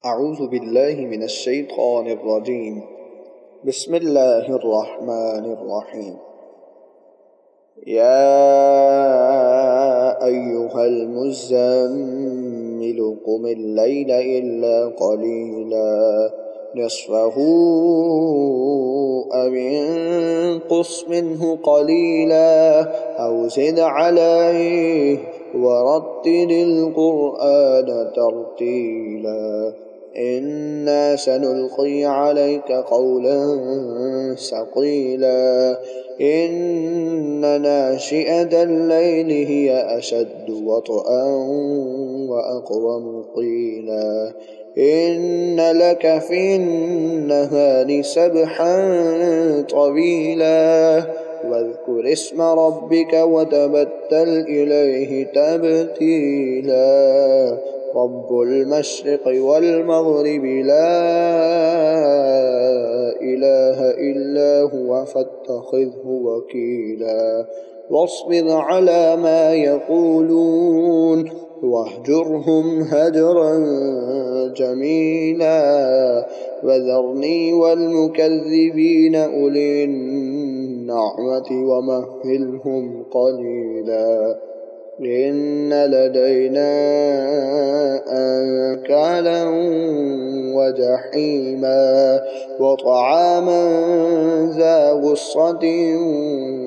أعوذ بالله من الشيطان الرجيم. بسم الله الرحمن الرحيم. يا أيها المزمل قم الليل إلا قليلا نصفه أو انقص منه قليلا أو زد عليه ورتل القرآن ترتيلا إنا سنلقي عليك قولا ثقيلا إن ناشئة الليل هي أشد وطئا وأقوم قيلا إن لك في النهار سبحا طويلا واذكر اسم ربك وتبتل إليه تبتيلا رب المشرق والمغرب لا إله إلا هو فاتخذه وكيلا واصبر على ما يقولون واهجرهم هجرا جميلا وذرني والمكذبين أولي النعمة ومهلهم قليلا إن لدينا أنكالا وجحيما وطعاما ذا غصة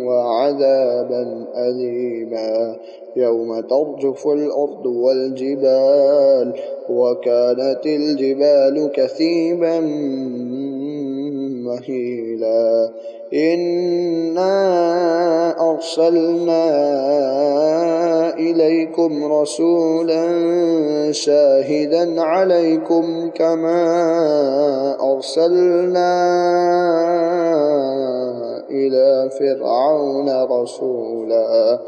وعذابا أليما يوم ترجف الأرض والجبال وكانت الجبال كثيبا مهيلا إنا أرسلنا إليكم رسولا شاهدا عليكم كما أرسلنا إلى فرعون رسولا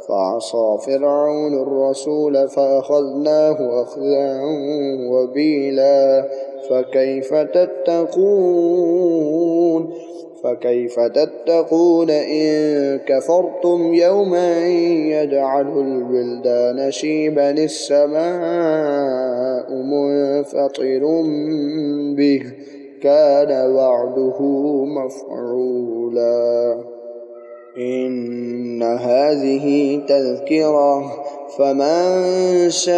فعصى فرعون الرسول فأخذناه أخذا وبيلا فكيف تتقون إن كفرتم يوما يجعل الولدان شيبا السماء منفطر به كان وعده مفعولا إن هذه تذكرة فمن شاء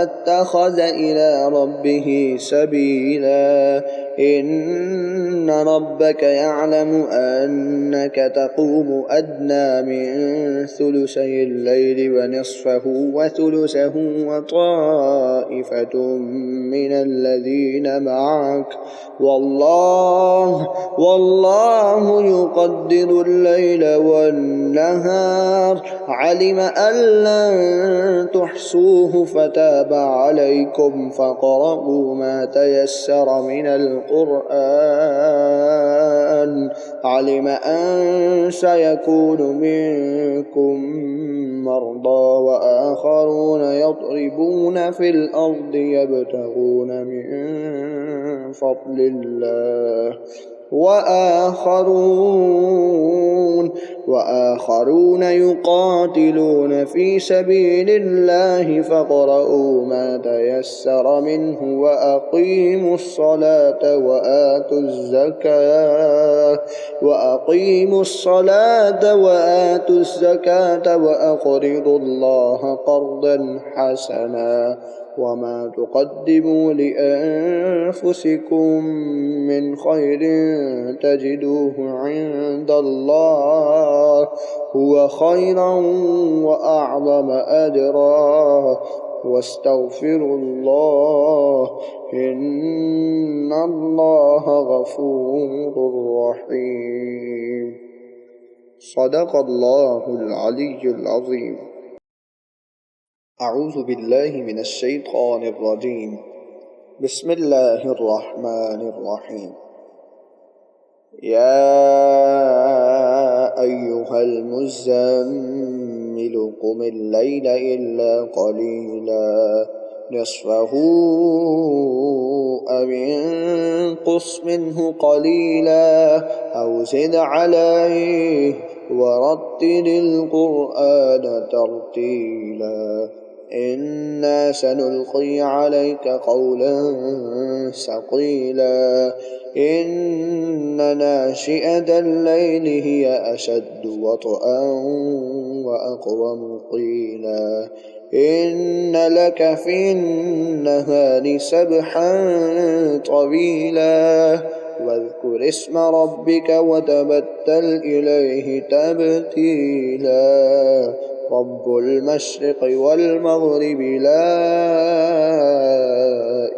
اتخذ إلى ربه سبيلا إن ربك يعلم أنك تقوم أدنى من ثلثي الليل ونصفه وثلثه وطائفة من الذين معك والله يقدر الليل والنهار علم أن لن تحصوه فتاب عليكم فاقرؤوا ما تيسر من القرآن علم أن سيكون منكم مرضى وآخرون يضربون في الأرض يبتغون من فضل الله وآخرون يقاتلون في سبيل الله فاقرؤوا ما تيسر منه وأقيموا الصلاة وآتوا الزكاة وأقرضوا الله قرضا حسنا وما تقدموا لأنفسكم من خير تجدوه عند الله هو خيرا وأعظم أجرا واستغفروا الله إن الله غفور رحيم صدق الله العلي العظيم. أعوذ بالله من الشيطان الرجيم. بسم الله الرحمن الرحيم. يا أيها المزمل قم الليل إلا قليلا نصفه أو انقص منه قليلا أو زد عليه ورتل القرآن ترتيلا إنا سنلقي عليك قولا ثقيلا إن ناشئة الليل هي أشد وطئا وأقوم قيلا إن لك في النهار سبحا طويلا واذكر اسم ربك وتبتل إليه تبتيلا رب المشرق والمغرب لا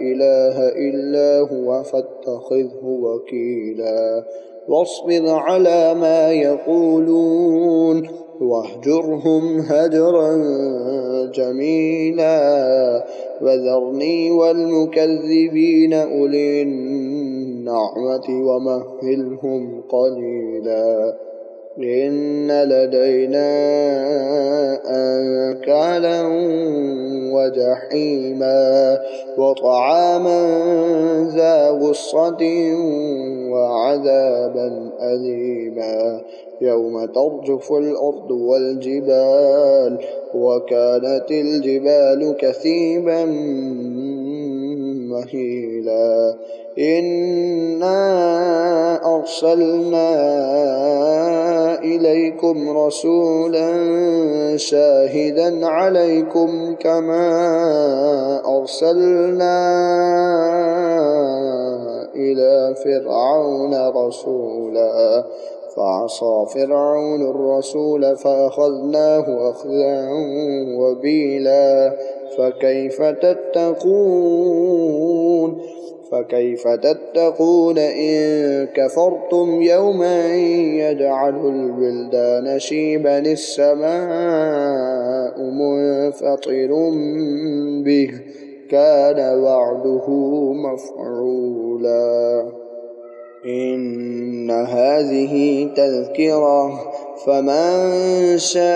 إله إلا هو فاتخذه وكيلا واصبر على ما يقولون واهجرهم هجرا جميلا وذرني والمكذبين أولي النعمة ومهلهم قليلا إن لدينا أنكالا وجحيما وطعاما ذا غصة وعذابا أليما يوم ترجف الأرض والجبال وكانت الجبال كثيبا مهيلا إنا أرسلنا إليكم رسولا شاهدا عليكم كما أرسلنا إلى فرعون رسولا فعصى فرعون الرسول فأخذناه أخذا وبيلا فكيف تتقون إن كفرتم يوما يجعل الولدان شيبا السماء منفطر به كان وعده مفعولا إن هذه تذكرة فمن شاء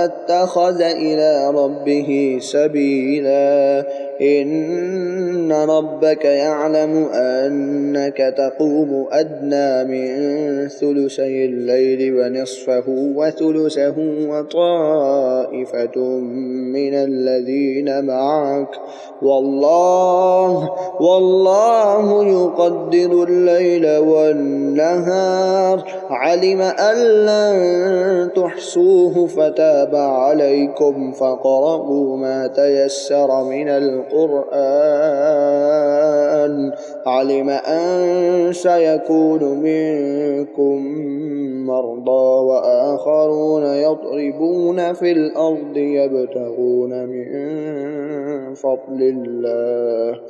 اتخذ إلى ربه سبيلا إن ربك يعلم أنك تقوم أدنى من ثلثي الليل ونصفه وثلثه وطائفة من الذين معك والله يقدر الليل والنهار علم أن لن تحصوه فتاب عليكم فاقرؤوا ما تيسر من القرآن علم أن سيكون منكم مرضى وآخرون يضربون في الأرض يبتغون من فضل الله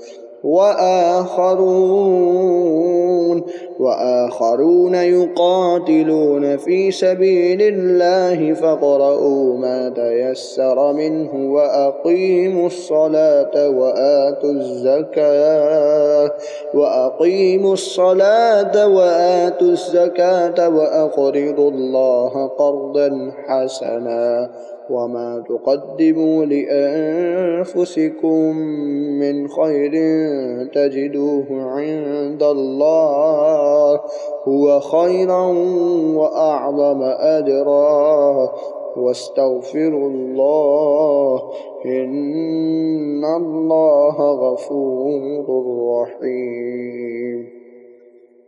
وآخرون يقاتلون في سبيل الله فاقرؤوا ما تيسر منه وأقيموا الصلاة وآتوا الزكاة وأقرضوا الله قرضا حسنا وما تقدموا لأنفسكم من خير تجدوه عند الله هو خيرا وأعظم أجرا واستغفروا الله إن الله غفور رحيم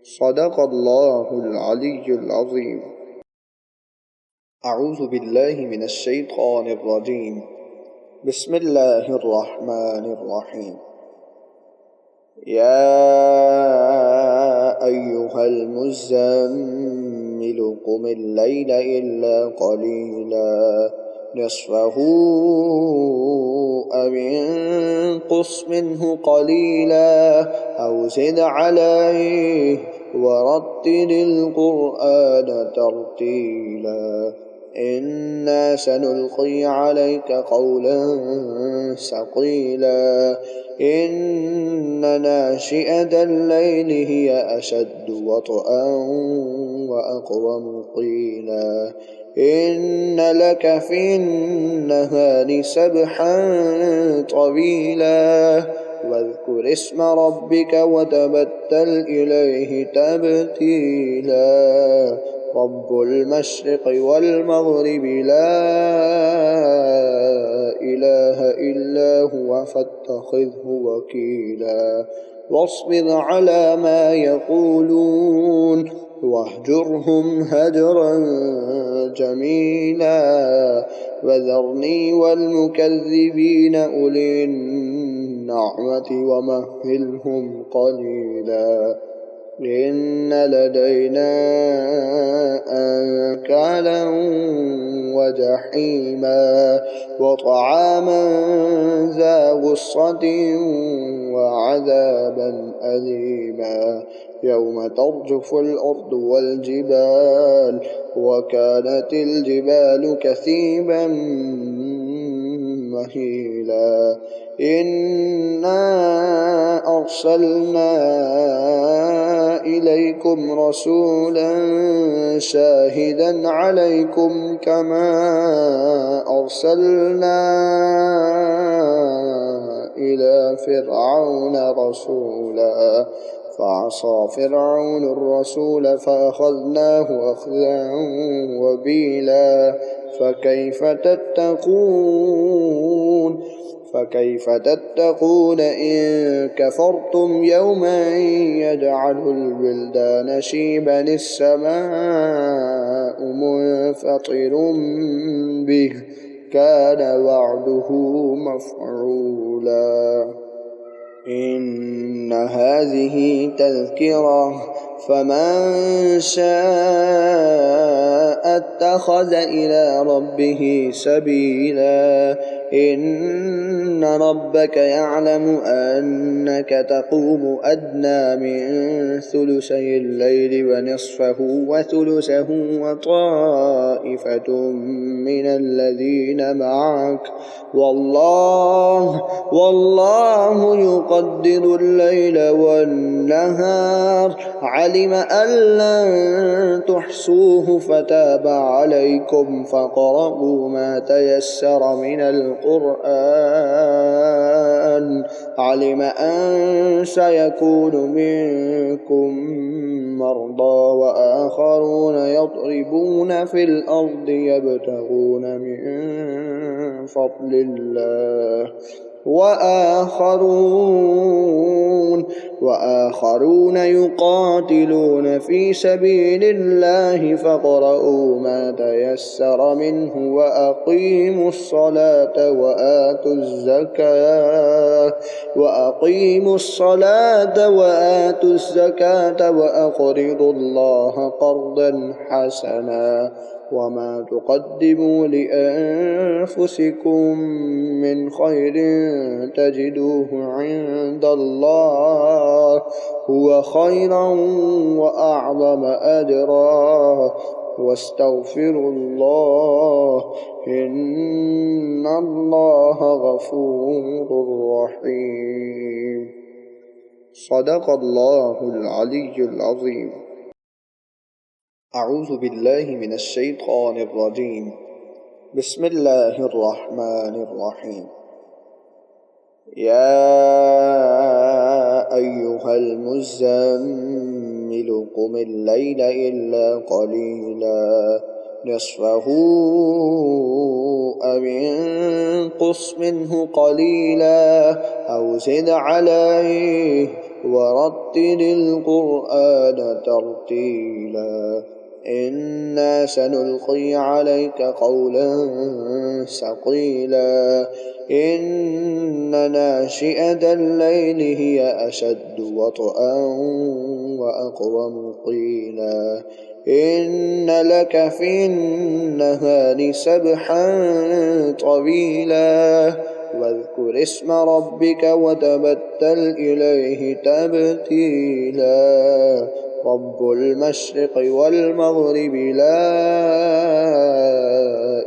صدق الله العلي العظيم. أعوذ بالله من الشيطان الرجيم. بسم الله الرحمن الرحيم. يا أيها المزمل قم الليل إلا قليلا نصفه أو انقص منه قليلا أو زد عليه ورتل القرآن ترتيلا إنا سنلقي عليك قولا ثقيلا إن ناشئة الليل هي أشد وطئا وأقوم قيلا إن لك في النهار سبحا طويلا واذكر اسم ربك وتبتل إليه تبتيلا رب المشرق والمغرب لا إله إلا هو فاتخذه وكيلا واصبر على ما يقولون واهجرهم هجرا جميلا وذرني والمكذبين أولي النعمة ومهلهم قليلا إن لدينا أنكالا وجحيما وطعاما ذا غصة وعذابا أليما يوم ترجف الأرض والجبال وكانت الجبال كثيبا مهيلا إنا أرسلنا إليكم رسولا شاهدا عليكم كما أرسلنا إلى فرعون رسولا فعصى فرعون الرسول فأخذناه أخذا وبيلا فكيف تتقون إن كفرتم يوما يجعل الولدان شيبا السماء منفطر به كان وعده مفعولا إن هذه تذكرة فمن شاء اتخذ إلى ربه سبيلا إن ربك يعلم أنك تقوم أدنى من ثلثي الليل ونصفه وثلثه وطائفة من الذين معك والله يقدر الليل والنهار علم أن لن تحصوه فتاب عليكم فاقرؤوا ما تيسر من القرآن علم أن سيكون منكم مرضى وآخرون يضربون في الأرض يبتغون من فضل الله وآخرون يقاتلون في سبيل الله فاقرؤوا ما تيسر منه وأقيموا الصلاة وآتوا الزكاة وأقرضوا الله قرضا حسنا وما تقدموا لأنفسكم من خير تجدوه عند الله هو خيرا وأعظم أجرا واستغفروا الله إن الله غفور رحيم صدق الله العلي العظيم. أعوذ بالله من الشيطان الرجيم. بسم الله الرحمن الرحيم. يا أيها المزمل قم الليل إلا قليلا نصفه أو انقص منه قليلا أو زد عليه ورتل القرآن ترتيلا إنا سنلقي عليك قولا ثقيلا إن ناشئة الليل هي أشد وطئا وأقوم قيلا إن لك في النهار سبحا طويلا واذكر اسم ربك وتبتل إليه تبتيلا رب المشرق والمغرب لا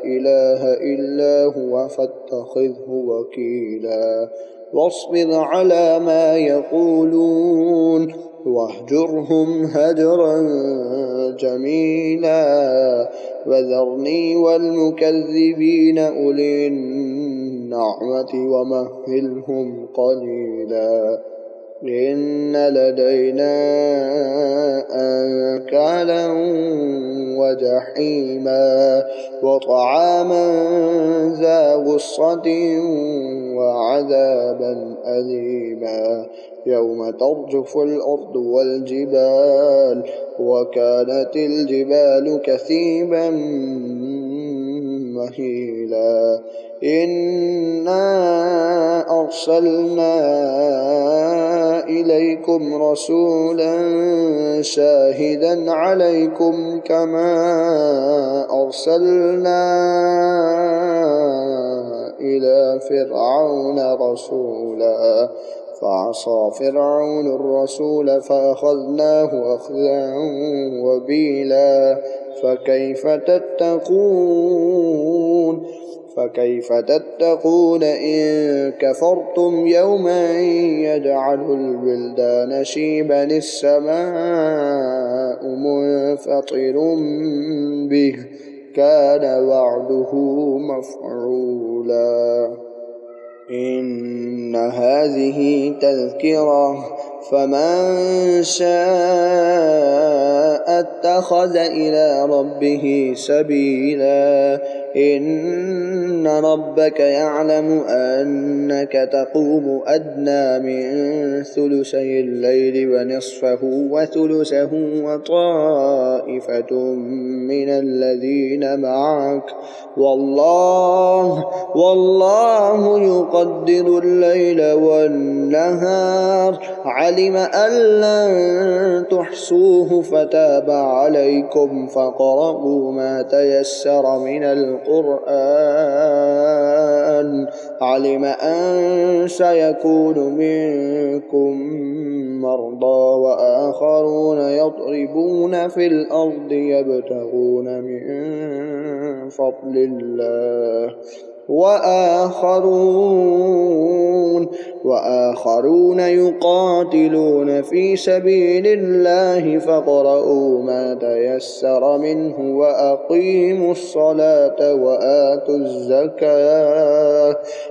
إله إلا هو فاتخذه وكيلا واصبر على ما يقولون واهجرهم هجرا جميلا وذرني والمكذبين أولي النعمة ومهلهم قليلا إن لدينا أنكالا وجحيما وطعاما ذا غصة وعذابا أليما يوم ترجف الأرض والجبال وكانت الجبال كثيبا مهيلا إنا أرسلنا إليكم رسولا شاهدا عليكم كما أرسلنا إلى فرعون رسولا فعصى فرعون الرسول فأخذناه أخذا وبيلا فكيف تتقون إن كفرتم يوما يجعل الولدان شيبا السماء منفطر به كان وعده مفعولا إن هذه تذكرة فمن شاء اتخذ إلى ربه سبيلا إن ربك يعلم أنك تقوم أدنى من ثلثي الليل ونصفه وثلثه وطائفة من الذين معك والله يقدر الليل والنهار علم أن لن تحصوه فتاب عليكم فاقرؤوا ما تيسر من القرآن علم أن سيكون منكم مرضى وآخرون يضربون في الأرض يبتغون من فضل الله وآخرون يقاتلون في سبيل الله فاقرؤوا ما تيسر منه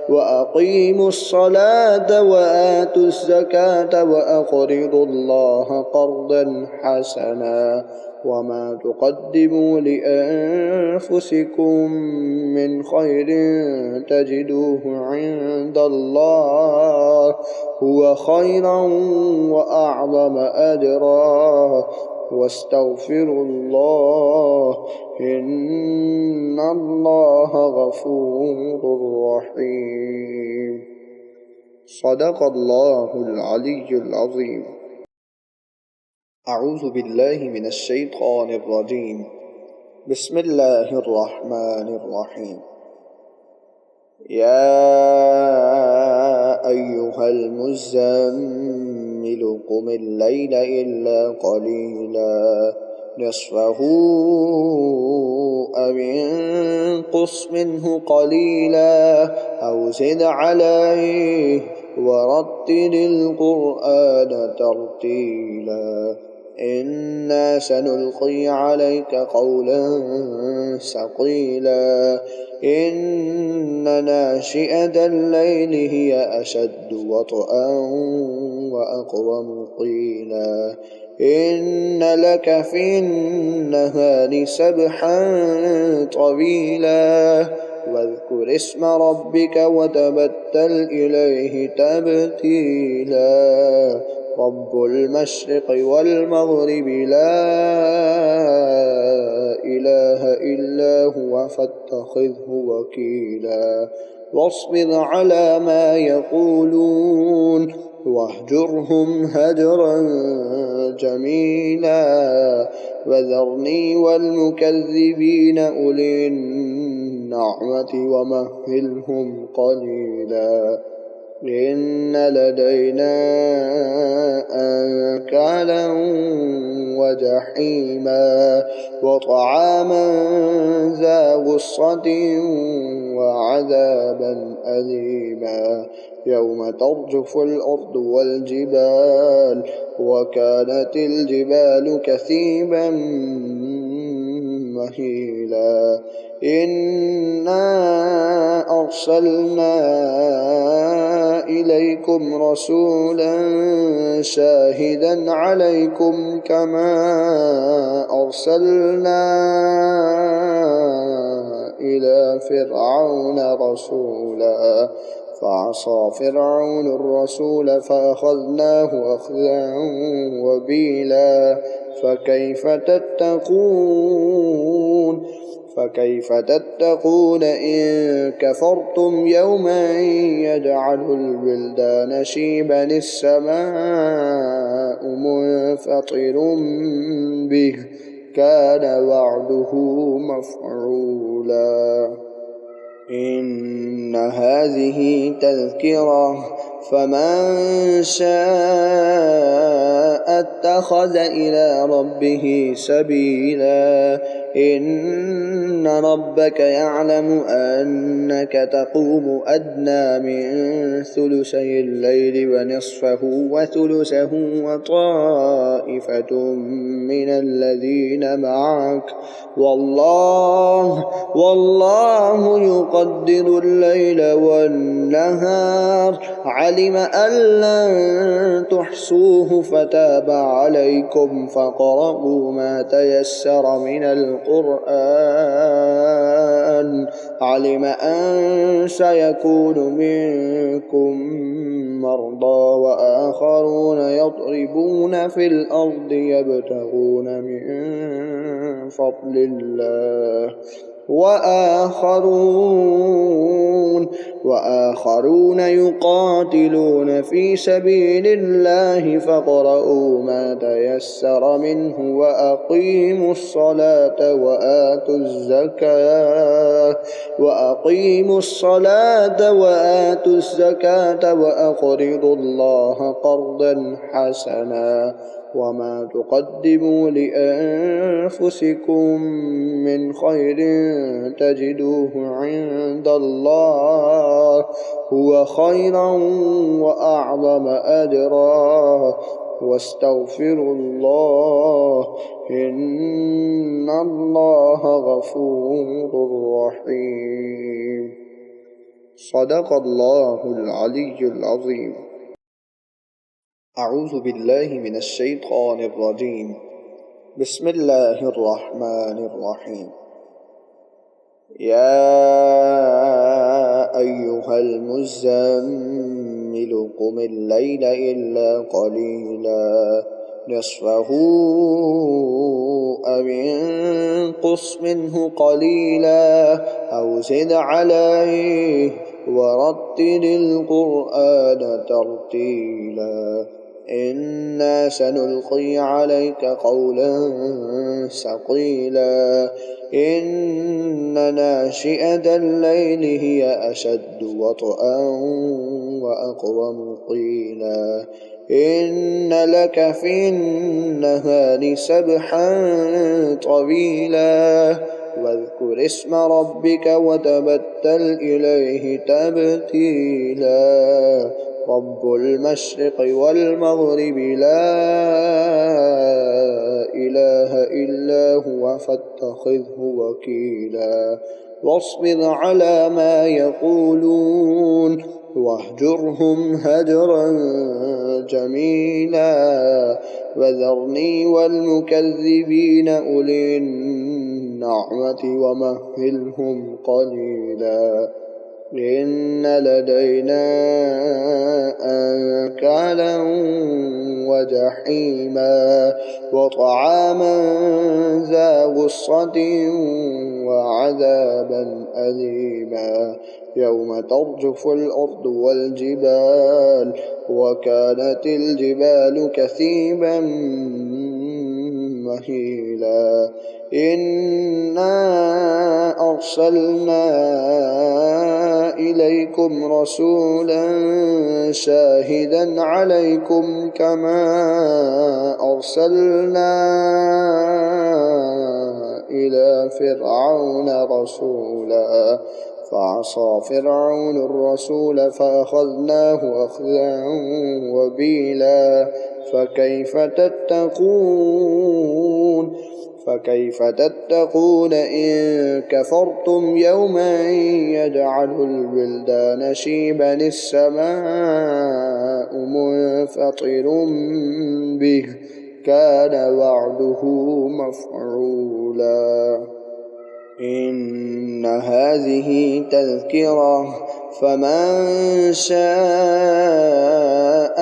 وأقيموا الصلاة وآتوا الزكاة وأقرضوا الله قرضا حسنا وما تقدموا لأنفسكم من خير تجدوه عند الله هو خيرا وأعظم أجرا واستغفروا الله إن الله غفور رحيم صدق الله العلي العظيم. أعوذ بالله من الشيطان الرجيم. بسم الله الرحمن الرحيم. يا أيها المزمل قم الليل إلا قليلا نصفه أو انقص منه قليلا أو زد عليه ورتل القرآن ترتيلا إنا سنلقي عليك قولا ثقيلا إن ناشئة الليل هي أشد وطئا وأقوم قيلا إن لك في النهار سبحا طويلا واذكر اسم ربك وتبتل إليه تبتيلا رب المشرق والمغرب لا إله إلا هو فاتخذه وكيلا واصبر على ما يقولون واهجرهم هجرا جميلا وذرني والمكذبين أولي النعمة ومهلهم قليلا إن لدينا أنكالا وجحيما وطعاما ذا غصة وعذابا أليما يوم ترجف الأرض والجبال وكانت الجبال كثيبا مهيلا إنا أرسلنا إليكم إليكم رسولا شاهدا عليكم كما أرسلنا إلى فرعون رسولا فعصى فرعون الرسول فأخذناه أخذا وبيلا فكيف تتقون إن كفرتم يوما يجعل الولدان شيبا السماء منفطر به كان وعده مفعولا إن هذه تذكرة فمن شاء اتخذ إلى ربه سبيلا إن ربك يعلم أنك تقوم أدنى من ثلثي الليل ونصفه وثلثه وطائفة من الذين معك والله يقدر الليل والنهار علم أن لن تحصوه فتاب عليكم فاقرؤوا ما تيسر من القرآن علم أن سيكون منكم مرضى وآخرون يضربون في الأرض يبتغون من فضل الله وآخرون يقاتلون في سبيل الله فاقرؤوا ما تيسر منه وأقيموا الصلاة وآتوا الزكاة وأقرضوا الله قرضا حسنا وما تقدموا لأنفسكم من خير تجدوه عند الله هو خيرا وأعظم أجرا واستغفروا الله إن الله غفور رحيم صدق الله العلي العظيم. أعوذ بالله من الشيطان الرجيم. بسم الله الرحمن الرحيم. يا أيها المزمل قم الليل إلا قليلا نصفه أو انقص منه قليلا أو زد عليه ورتل القرآن ترتيلا إنا سنلقي عليك قولا ثقيلا إن ناشئة الليل هي أشد وطئا وأقوم قيلا إن لك في النهار سبحا طويلا واذكر اسم ربك وتبتل إليه تبتيلا رب المشرق والمغرب لا إله إلا هو فاتخذه وكيلا واصبر على ما يقولون واهجرهم هجرا جميلا وذرني والمكذبين أولي النعمة ومهلهم قليلا إن لدينا أنكالا وجحيما وطعاما ذا غصة وعذابا أليما يوم ترجف الأرض والجبال وكانت الجبال كثيبا مهيلا إنا أرسلنا إليكم رسولا شاهدا عليكم كما أرسلنا إلى فرعون رسولا فعصى فرعون الرسول فأخذناه أخذا وبيلا فكيف تتقون إن كفرتم يوما يجعل الولدان شيبا السماء منفطر به كان وعده مفعولا إن هذه تذكرة فمن شاء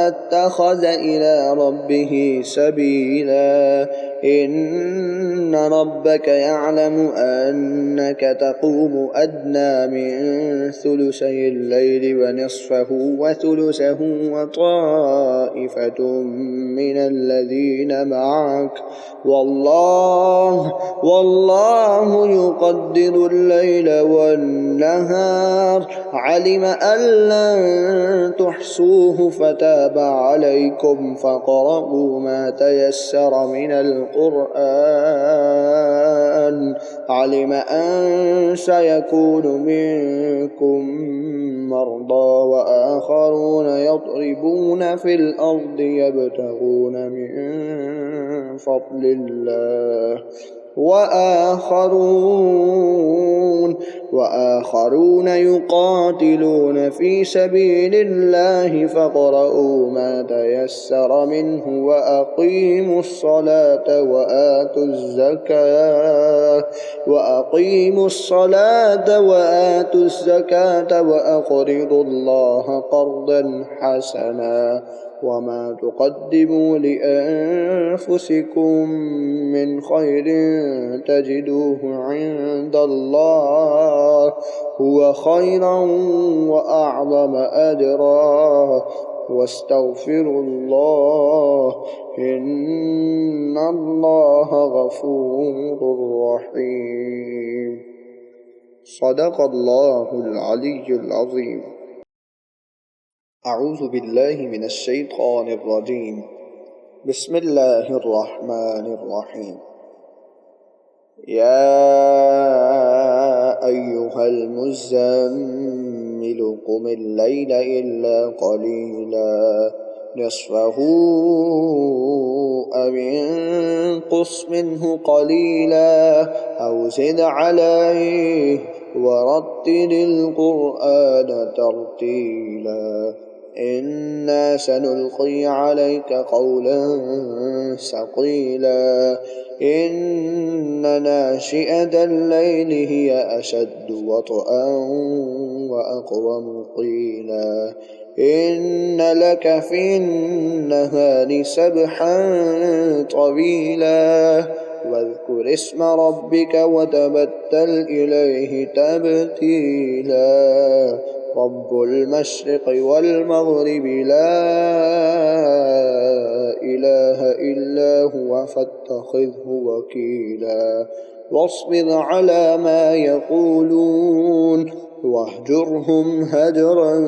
اتخذ إلى ربه سبيلا إن ربك يعلم أنك تقوم أدنى من ثلثي الليل ونصفه وثلثه وطائفة من الذين معك والله يقدر الليل والنهار علم أن لن تحصوه فتاب عليكم فاقرؤوا ما تيسر من القرآن علم أن سيكون منكم مرضى وآخرون يضربون في الأرض يبتغون من فضل الله وآخرون يقاتلون في سبيل الله فاقرؤوا ما تيسر منه وأقيموا الصلاة وآتوا الزكاة وأقرضوا الله قرضا حسنا وما تقدموا لأنفسكم من خير تجدوه عند الله هو خيرا وأعظم أجرا واستغفروا الله إن الله غفور رحيم صدق الله العلي العظيم. أعوذ بالله من الشيطان الرجيم. بسم الله الرحمن الرحيم. يا أيها المزمل قم الليل إلا قليلا نصفه أو انقص منه قليلا أو زد عليه ورتل القرآن ترتيلا إنا سنلقي عليك قولا ثقيلا إن ناشئة الليل هي أشد وطئا وأقوم قيلا إن لك في النهار سبحا طويلا واذكر اسم ربك وتبتل إليه تبتيلا رب المشرق والمغرب لا إله إلا هو فاتخذه وكيلا واصبر على ما يقولون واهجرهم هجرا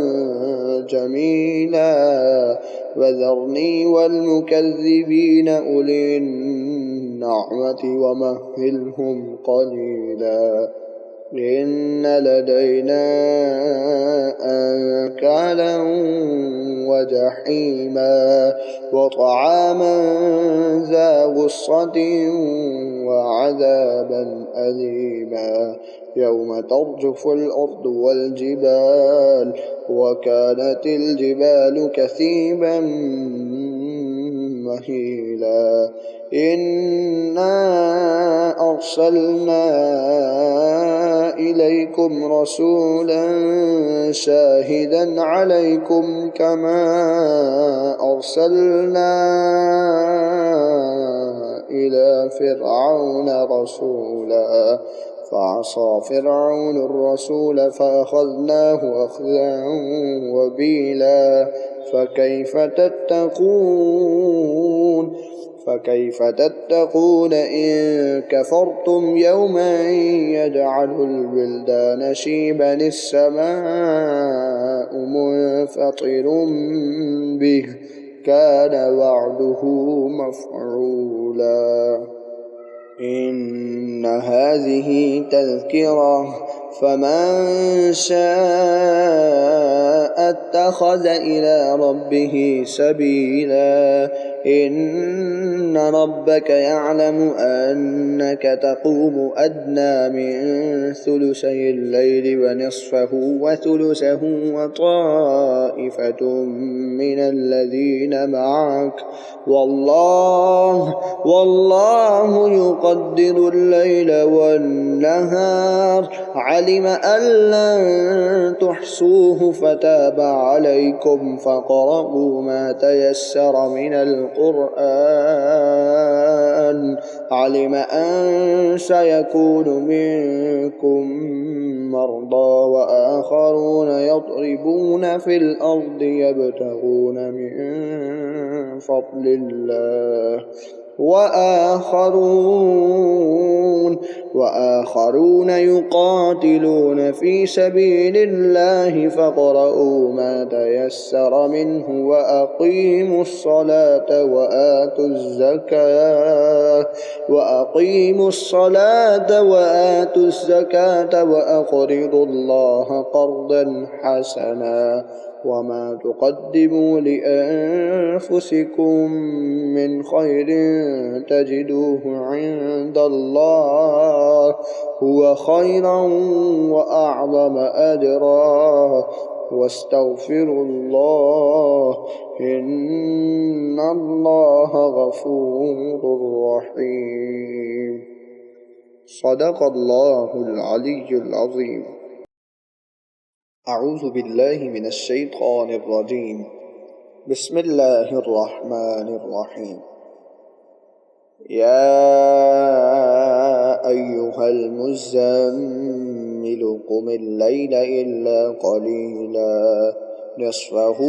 جميلا وذرني والمكذبين أولي النعمة ومهلهم قليلا إن لدينا أنكالا وجحيما وطعاما ذا غصة وعذابا أليما يوم ترجف الأرض والجبال وكانت الجبال كثيبا مهيلا إنا أرسلنا إليكم رسولا شاهدا عليكم كما أرسلنا إلى فرعون رسولا فعصى فرعون الرسول فأخذناه أخذا وبيلا فكيف تتقون إن كفرتم يوما يجعل الولدان شيبا السماء منفطر به كان وعده مفعولا إن هذه تذكرة فمن شاء اتخذ إلى ربه سبيلا إن ربك يعلم أنك تقوم أدنى من ثلثي الليل ونصفه وثلثه وطائفة من الذين معك والله يقدر الليل والنهار علم أن لن تحصوه فتاب عليكم فاقرؤوا ما تيسر من القرآن علم أن سيكون منكم مرضى وآخرون يضربون في الأرض يبتغون من فضل الله وآخرون يقاتلون في سبيل الله فاقرؤوا ما تيسر منه وأقيموا الصلاة وآتوا الزكاة وأقرضوا الله قرضا حسنا وما تقدموا لأنفسكم من خير تجدوه عند الله هو خيرا وأعظم أجرا واستغفروا الله إن الله غفور رحيم. صدق الله العلي العظيم. أعوذ بالله من الشيطان الرجيم. بسم الله الرحمن الرحيم. يا أيها المزمل قم الليل إلا قليلا نصفه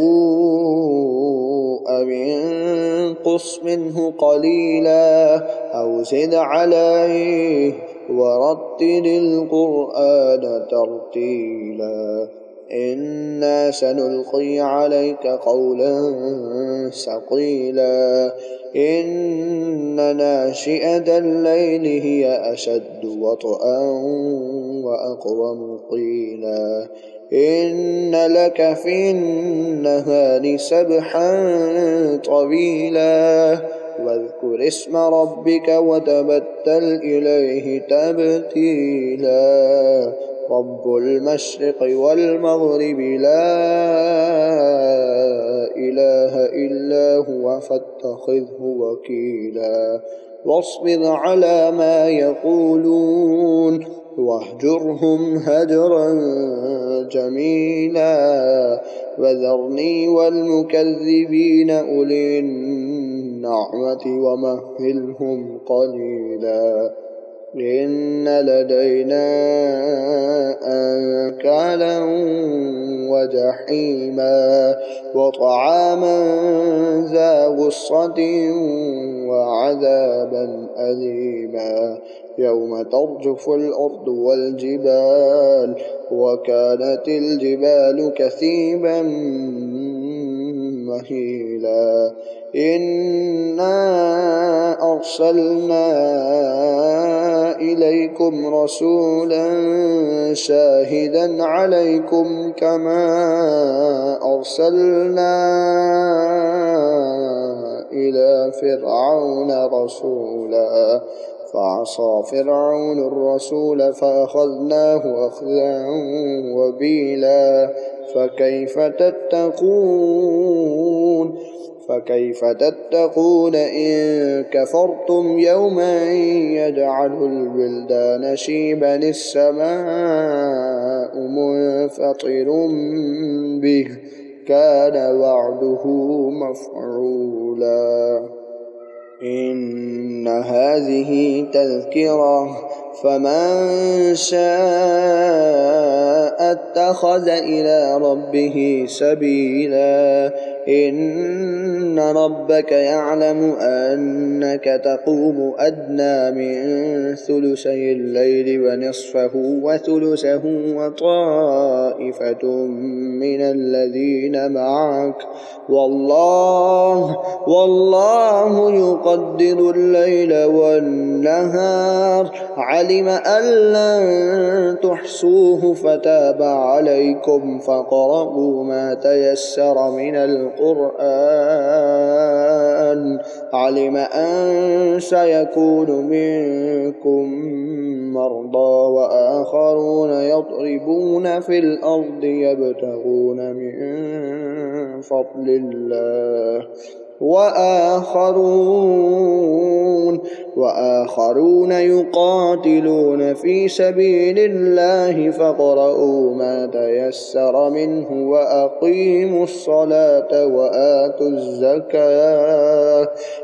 أو انقص منه قليلا أو زد عليه ورتل القرآن ترتيلا إنا سنلقي عليك قولا ثقيلا إن ناشئة الليل هي أشد وطئا وأقوم قيلا إن لك في النهار سبحا طويلا واذكر اسم ربك وتبتل إليه تبتيلا رب المشرق والمغرب لا إله إلا هو فاتخذه وكيلا واصبر على ما يقولون واهجرهم هجرا جميلا وذرني والمكذبين أولي النعمة ومهلهم قليلا إن لدينا أنكالا وجحيما وطعاما ذا غصة وعذابا أليما يوم ترجف الأرض والجبال وكانت الجبال كثيبا مهيلا إنا أرسلنا إليكم رسولا شاهدا عليكم كما أرسلنا إلى فرعون رسولا فعصى فرعون الرسول فأخذناه أخذا وبيلا فكيف تتقون إن كفرتم يوما يجعل الولدان شيبا السماء منفطر به كان وعده مفعولا إن هذه تذكرة فمن شاء اتخذ إلى ربه سبيلا إن ربك يعلم أنك تقوم أدنى من ثلثي الليل ونصفه وثلثه وطائفة من الذين معك والله يقدر الليل والنهار علم أن لن تحصوه فتاب عليكم فاقرؤوا ما تيسر من القرآن علم أن سيكون منكم مرضى وآخرون يضربون في الأرض يبتغون من فضل الله وآخرون يقاتلون في سبيل الله فاقرؤوا ما تيسر منه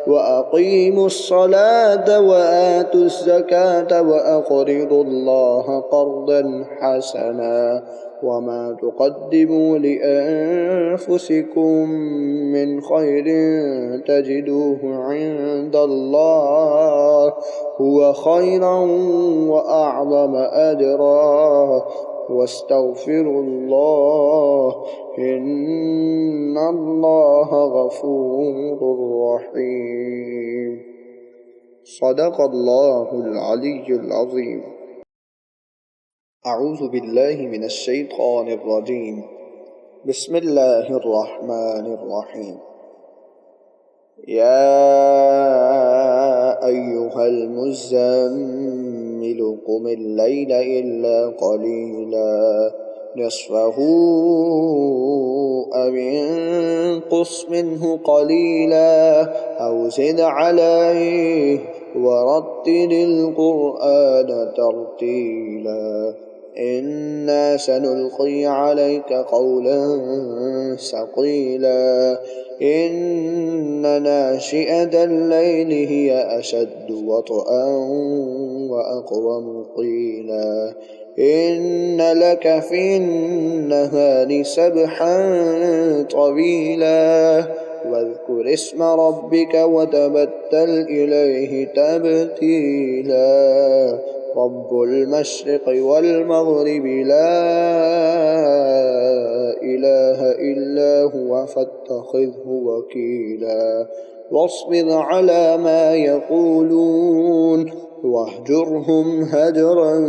وأقيموا الصلاة وآتوا الزكاة وأقرضوا الله قرضا حسنا وما تقدموا لأنفسكم من خير تجدوه عند الله هو خيرا وأعظم أجرا واستغفروا الله إن الله غفور رحيم. صدق الله العلي العظيم. أعوذ بالله من الشيطان الرجيم. بسم الله الرحمن الرحيم. يا أيها المزمل قم الليل إلا قليلا نصفه أو انقص منه قليلا أو زد عليه ورتل القرآن ترتيلا إنا سنلقي عليك قولا ثقيلا إن ناشئة الليل هي أشد وطئا وأقوم قيلا إن لك في النهار سبحا طويلا واذكر اسم ربك وتبتل إليه تبتيلا رب المشرق والمغرب لا إله إلا هو فاتخذه وكيلا واصبر على ما يقولون واهجرهم هجرا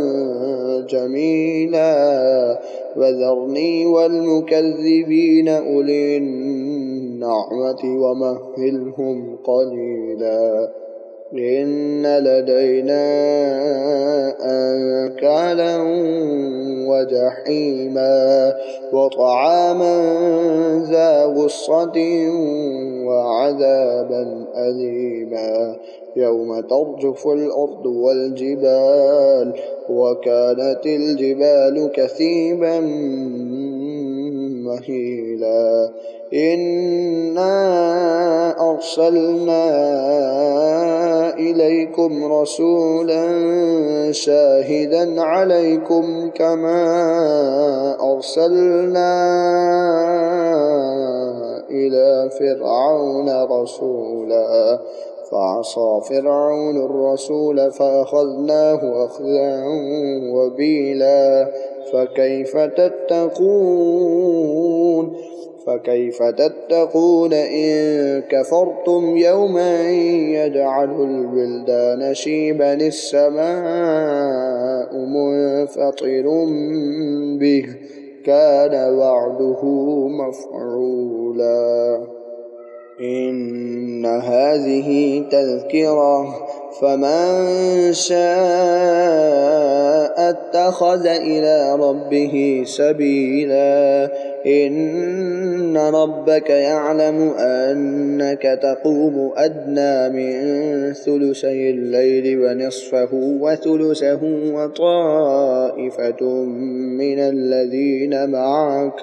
جميلا وذرني والمكذبين أولي النعمة ومهلهم قليلا إن لدينا أنكالا وجحيما وطعاما ذا غصة وعذابا أليما يوم ترجف الأرض والجبال وكانت الجبال كثيبا مهيلا إنا أرسلنا إليكم رسولا شاهدا عليكم كما أرسلنا إلى فرعون رسولا فعصى فرعون الرسول فأخذناه أخذا وبيلا فكيف تتقون إن كفرتم يوما يجعل الولدان شيبا السماء منفطر به كان وعده مفعولا إن هذه تذكرة فمن شاء اتخذ إلى ربه سبيلا إن ربك يعلم أنك تقوم أدنى من ثلثي الليل ونصفه وثلثه وطائفة من الذين معك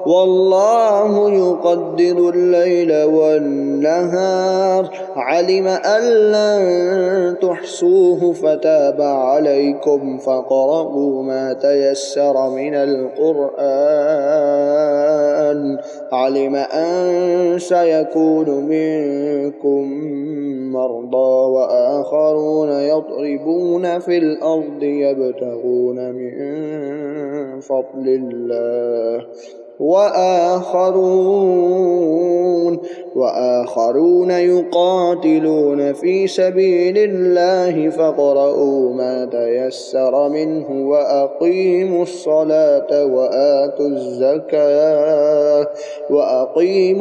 والله يقدر الليل والنهار علم أن لن تحصوه فتاب عليكم فاقرؤوا ما تيسر من القرآن القرآن علم أن سيكون منكم مرضى وآخرون يضربون في الأرض يبتغون من فضل الله وآخرون يقاتلون في سبيل الله فاقرؤوا ما تيسر منه وأقيموا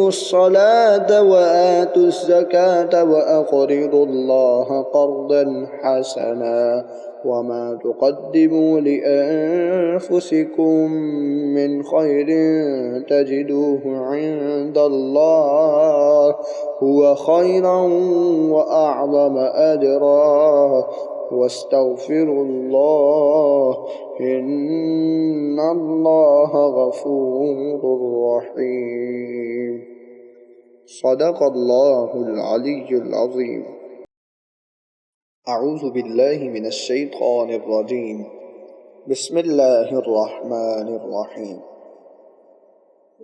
الصلاة وآتوا الزكاة وأقرضوا الله قرضا حسنا وما تقدموا لأنفسكم من خير تجدوه عند الله هو خيرا وأعظم أجرا واستغفروا الله إن الله غفور رحيم. صدق الله العلي العظيم. أعوذ بالله من الشيطان الرجيم. بسم الله الرحمن الرحيم.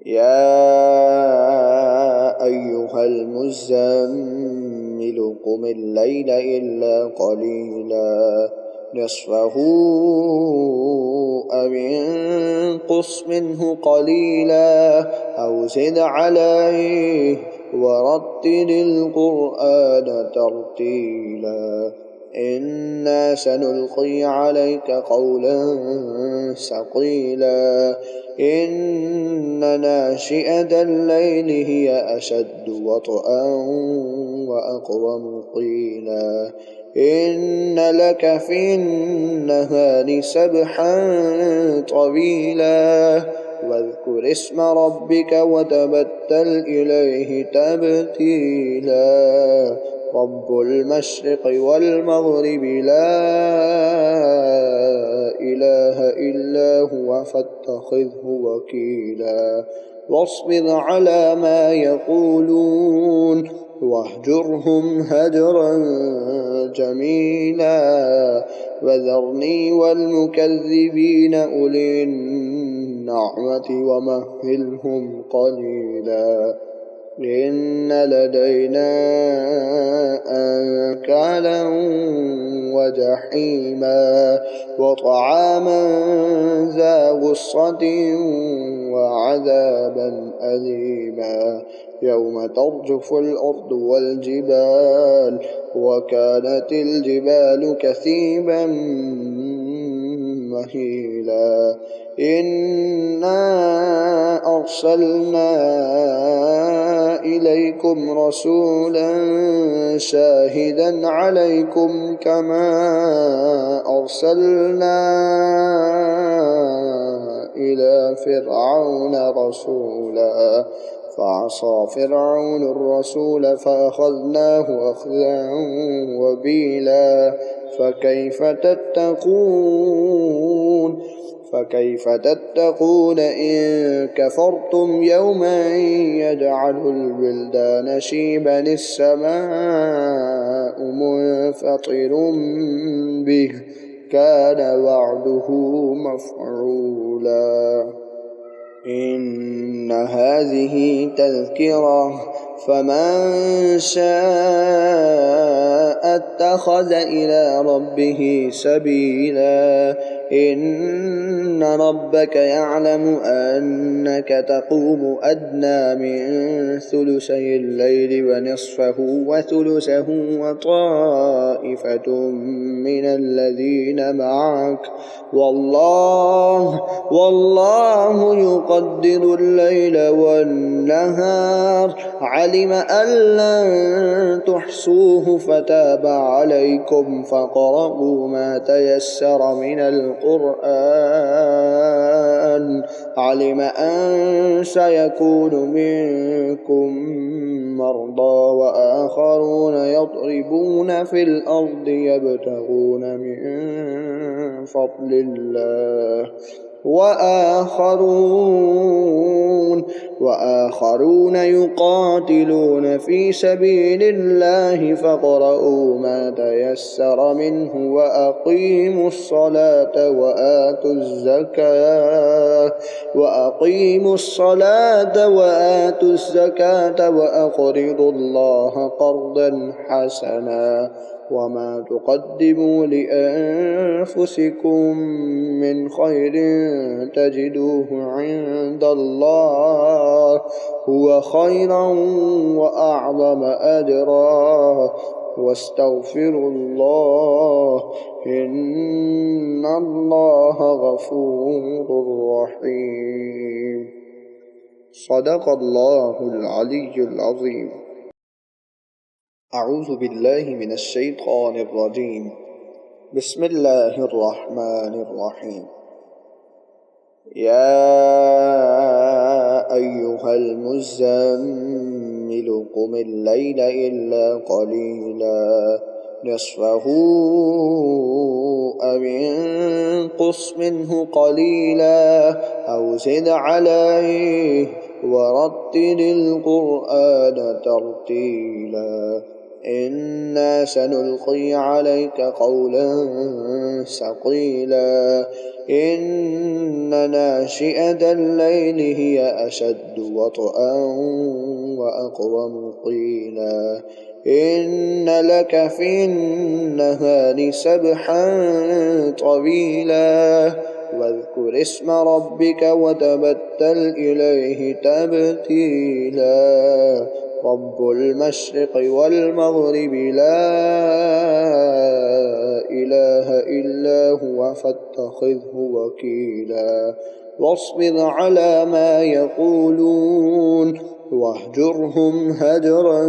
يا أيها المزمل قم الليل إلا قليلا نصفه أو انقص منه قليلا أو زد عليه ورتل القرآن ترتيلا إنا سنلقي عليك قولا ثقيلا إن ناشئة الليل هي أشد وطئا وأقوم قيلا إن لك في النهار سبحا طويلا واذكر اسم ربك وتبتل إليه تبتيلا رب المشرق والمغرب لا إله إلا هو فاتخذه وكيلا واصبر على ما يقولون واهجرهم هجرا جميلا وذرني والمكذبين أولي النعمة ومهلهم قليلا إن لدينا أنكالا وجحيما وطعاما ذا غصة وعذابا أليما يوم ترجف الأرض والجبال وكانت الجبال كثيبا مهيلا إنا أرسلنا إليكم رسولا شاهدا عليكم كما أرسلنا إلى فرعون رسولا فعصى فرعون الرسول فأخذناه أخذا وبيلا فكيف تتقون إن كفرتم يوما يجعل الولدان شيبا السماء منفطر به كان وعده مفعولا إن هذه تذكرة فمن شاء اتخذ إلى ربه سبيلا إن ربك يعلم أنك تقوم أدنى من ثلثي الليل ونصفه وثلثه وطائفة من الذين معك والله يقدر الليل والنهار علم أن لن تحصوه فتاب عليكم فاقرؤوا ما تيسر من القرآن علم أن سيكون منكم مرضى وآخرون يضربون في الأرض يبتغون من فضل الله وآخرون يقاتلون في سبيل الله فاقرؤوا ما تيسر منه وأقيموا الصلاة وآتوا الزكاة وأقرضوا الله قرضا حسنا وما تقدموا لأنفسكم من خير تجدوه عند الله هو خيرا وأعظم أجرا واستغفروا الله إن الله غفور رحيم. صدق الله العلي العظيم. أعوذ بالله من الشيطان الرجيم. بسم الله الرحمن الرحيم. يا أيها المزمل قم الليل إلا قليلا نصفه أو انقص منه قليلا أو زد عليه ورتل القرآن ترتيلا إنا سنلقي عليك قولا ثقيلا إن ناشئة الليل هي أشد وطئا وأقوم قيلا إن لك في النهار سبحا طويلا واذكر اسم ربك وتبتل إليه تبتيلا رب المشرق والمغرب لا إله إلا هو فاتخذه وكيلا واصبر على ما يقولون واهجرهم هجرا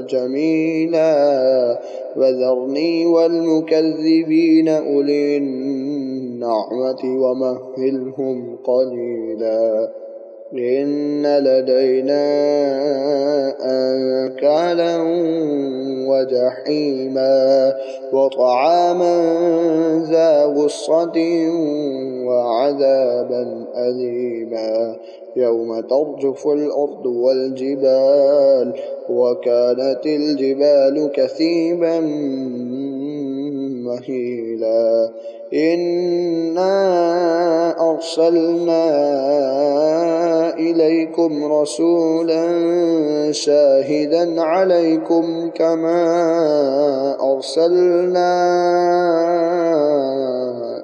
جميلا وذرني والمكذبين أولي النعمة ومهلهم قليلا إن لدينا أنكالا وجحيما وطعاما ذا غصة وعذابا أليما يوم ترجف الأرض والجبال وكانت الجبال كثيبا مهيلا إنا أرسلنا إليكم رسولا شاهدا عليكم كما أرسلنا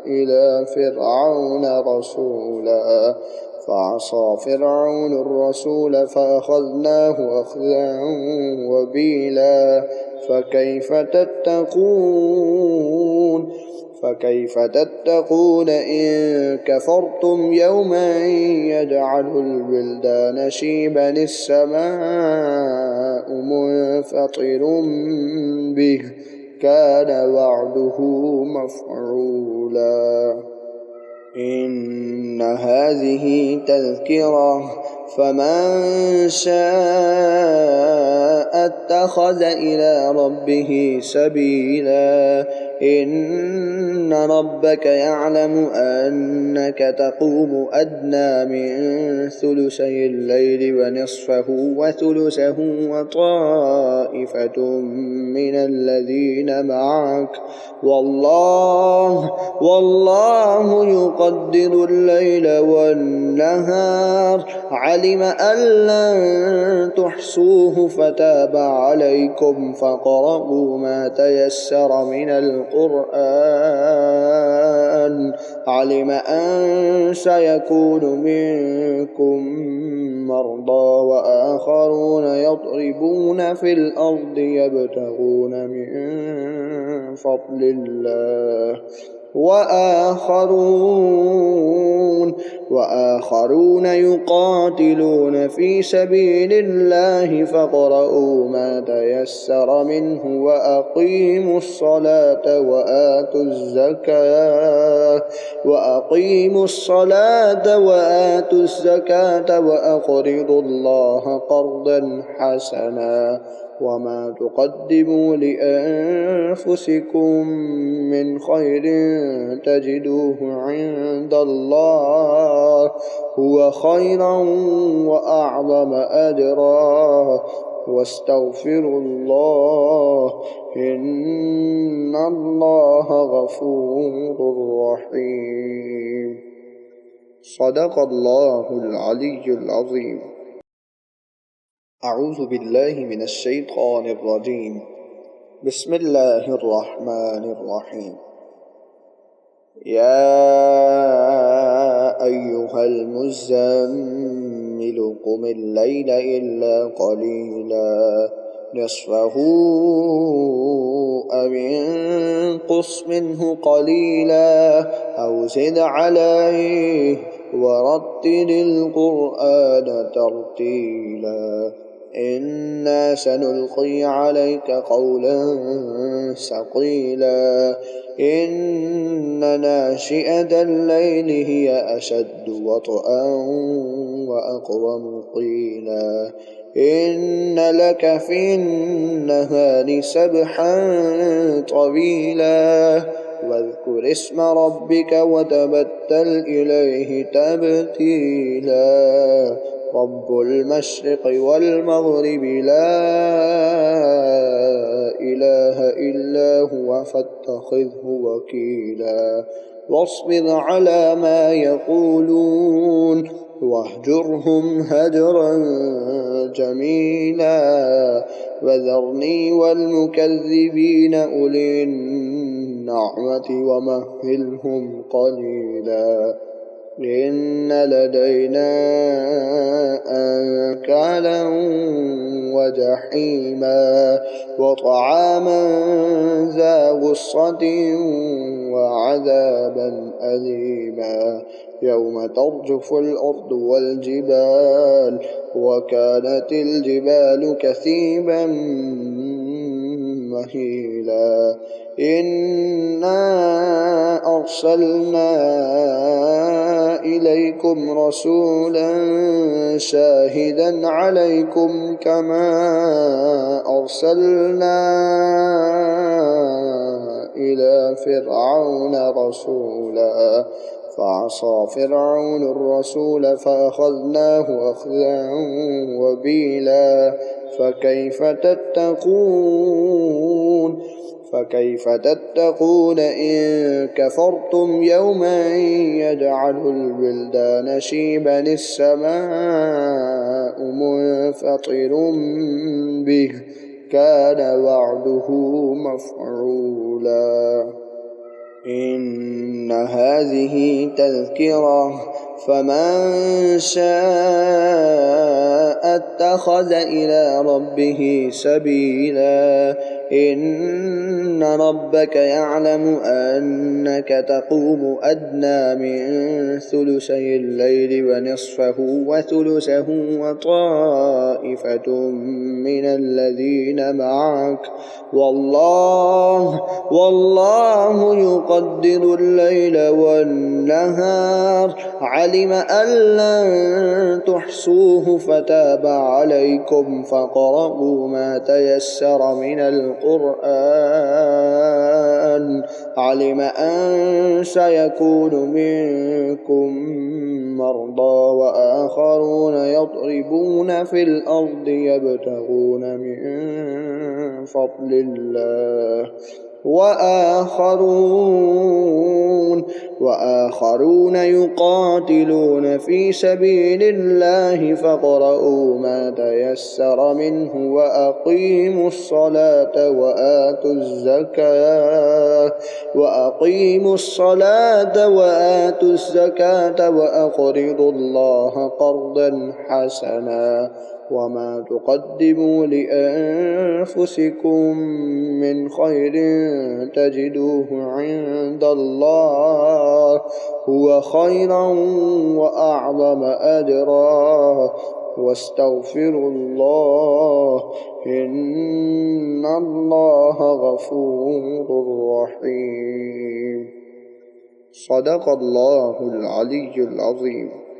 إلى فرعون رسولا فعصى فرعون الرسول فأخذناه أخذا وبيلا فكيف تتقون إن كفرتم يوما يجعل الولدان شيبا السماء منفطر به كان وعده مفعولا إن هذه تذكرة فمن شاء اتخذ إلى ربه سبيلا إن ربك يعلم أنك تقوم أدنى من ثلثي الليل ونصفه وثلثه وطائفة من الذين معك والله يقدر الليل والنهار علم أن لن تحصوه فتاب عليكم فاقرؤوا ما تيسر من القرآن علم أن سيكون منكم مرضى وآخرون يضربون في الأرض يبتغون من وآخرون يقاتلون في سبيل الله فاقرؤوا ما تيسر منه وأقيموا الصلاة وآتوا الزكاة وأقرضوا الله قرضا حسنا وما تقدموا لأنفسكم من خير تجدوه عند الله هو خيرا وأعظم أجرا واستغفروا الله إن الله غفور رحيم. صدق الله العلي العظيم. أعوذ بالله من الشيطان الرجيم. بسم الله الرحمن الرحيم. يا أيها المزمل قم الليل إلا قليلا نصفه أو انقص منه قليلا أو زد عليه ورتل القرآن ترتيلا إنا سنلقي عليك قولا ثقيلا إن ناشئة الليل هي أشد وطئا وأقوم قيلا إن لك في النهار سبحا طويلا واذكر اسم ربك وتبتل إليه تبتيلا رب المشرق والمغرب لا إله إلا هو فاتخذه وكيلا واصبر على ما يقولون واهجرهم هجرا جميلا وذرني والمكذبين أولي النعمة ومهلهم قليلا إن لدينا أنكالا وجحيما وطعاما ذا غصة وعذابا أليما يوم ترجف الأرض والجبال وكانت الجبال كثيبا مهيلا إنا أرسلنا إليكم رسولا شاهدا عليكم كما أرسلنا إلى فرعون رسولا فعصى فرعون الرسول فأخذناه أخذا وبيلا فكيف تتقون إن كفرتم يوما يجعل الولدان شيبا السماء منفطر به كان وعده مفعولا إن هذه تذكرة فمن شاء اتخذ إلى ربه سبيلا إن ربك يعلم أنك تقوم أدنى من ثلثي الليل ونصفه وثلثه وطائفة من الذين معك والله يقدر الليل والنهار علم أن لن تحصوه فتاب عليكم فاقرؤوا ما تيسر من القرآن علم أن سيكون منكم مرضى وآخرون يضربون في الأرض يبتغون من فضل الله وآخرون يقاتلون في سبيل الله فاقرؤوا ما تيسر منه وأقيموا الصلاة وآتوا الزكاة وأقرضوا الله قرضا حسنا وما تقدموا لأنفسكم من خير تجدوه عند الله الله هو خيرا وأعظم أجرا واستغفروا الله إن الله غفور رحيم. صدق الله العلي العظيم.